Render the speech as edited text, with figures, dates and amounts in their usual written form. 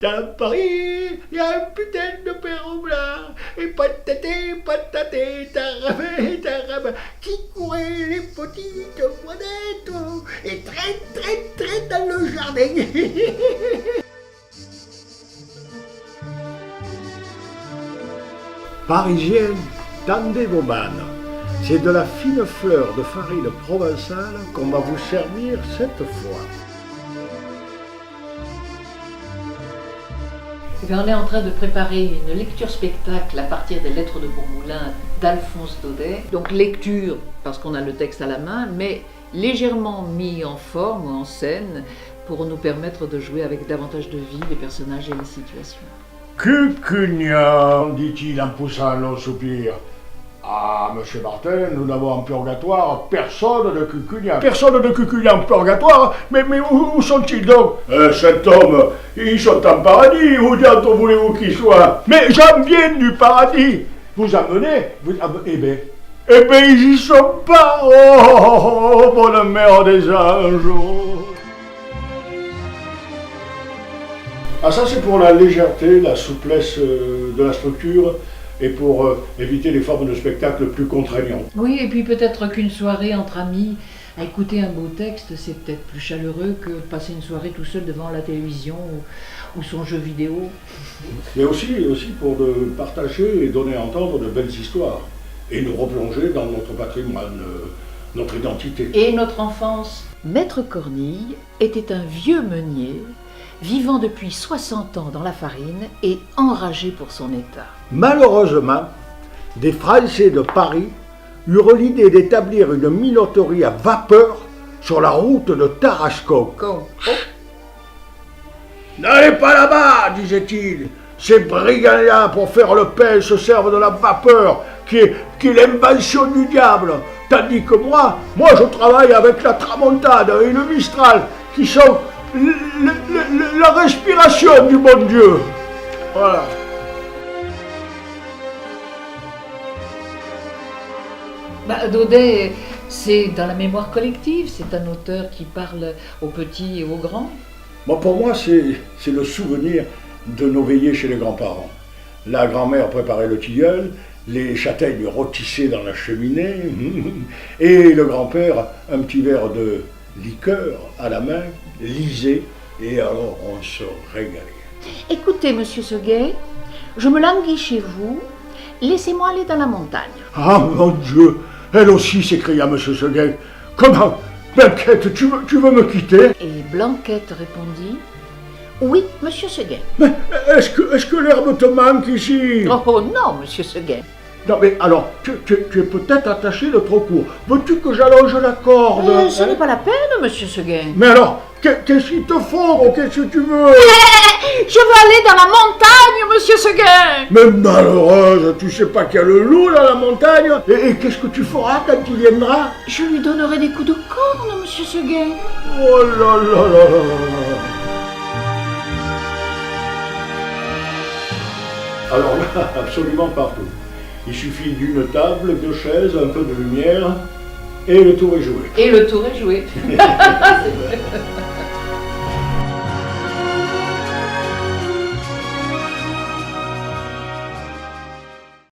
Dans Paris, il y a un putain de perron blanc, et pataté, pataté, tarabé, qui courait les petites moinettes, et très dans le jardin. Parisienne, tendez vos mannes. C'est de la fine fleur de farine provençale qu'on va vous servir cette fois. Eh bien, on est en train de préparer une lecture-spectacle à partir des Lettres de Bourmoulin d'Alphonse Daudet. Donc lecture, parce qu'on a le texte à la main, mais légèrement mis en forme ou en scène pour nous permettre de jouer avec davantage de vie les personnages et les situations. Cucugnan, dit-il en poussant un long soupir. Ah, monsieur Martin, nous n'avons en purgatoire personne de Cucugnan. Personne de Cucugnan en purgatoire? Mais où sont-ils donc? Cet homme, ils sont en paradis, où diantre voulez-vous qu'ils soient? Mais j'en viens du paradis. Vous amenez? Eh ben, ils y sont pas. Oh, bonne mère des anges. Ah, ça c'est pour la légèreté, la souplesse de la structure, et pour éviter les formes de spectacle plus contraignantes. Oui, et puis peut-être qu'une soirée entre amis, à écouter un beau texte, c'est peut-être plus chaleureux que de passer une soirée tout seul devant la télévision ou son jeu vidéo. Mais aussi pour de partager et donner à entendre de belles histoires, et nous replonger dans notre patrimoine, notre identité. Et notre enfance. Maître Cornille était un vieux meunier, vivant depuis 60 ans dans la farine et enragé pour son état. Malheureusement, des Français de Paris eurent l'idée d'établir une minoterie à vapeur sur la route de Tarascon. N'allez pas là-bas, disait-il. Ces brigands-là, pour faire le pain, se servent de la vapeur, qui est l'invention du diable. Tandis que moi, je travaille avec la tramontane et le mistral, qui sont la respiration du bon Dieu. Voilà. Daudet, c'est dans la mémoire collective, c'est un auteur qui parle aux petits et aux grands. Bon, pour moi, c'est le souvenir de nos veillées chez les grands-parents. La grand-mère préparait le tilleul, les châtaignes rôtissaient dans la cheminée, et le grand-père, un petit verre de liqueur à la main, lisait, et alors on se régalait. Écoutez, monsieur Seguet, je me languis chez vous, laissez-moi aller dans la montagne. Ah mon Dieu, elle aussi, s'écria monsieur Seguet. Comment, Blanquette, tu veux me quitter? Et Blanquette répondit, oui, monsieur Seguet. Mais est-ce que l'herbe te manque ici? Oh non, monsieur Seguet. Non mais alors, tu es peut-être attaché de trop court. Veux-tu que j'allonge la corde? Ce n'est pas la peine, monsieur Seguet. Mais alors, qu'est-ce qu'il te faut? Qu'est-ce que tu veux? Je veux aller dans la montagne, monsieur Seguet. Mais malheureuse, tu sais pas qu'il y a le loup dans la montagne? Et qu'est-ce que tu feras quand il viendra? Je lui donnerai des coups de corne, monsieur Seguet. Oh là là là là là. Alors là, absolument partout. Il suffit d'une table, 2 chaises, un peu de lumière, et le tour est joué. Et le tour est joué. C'est vrai.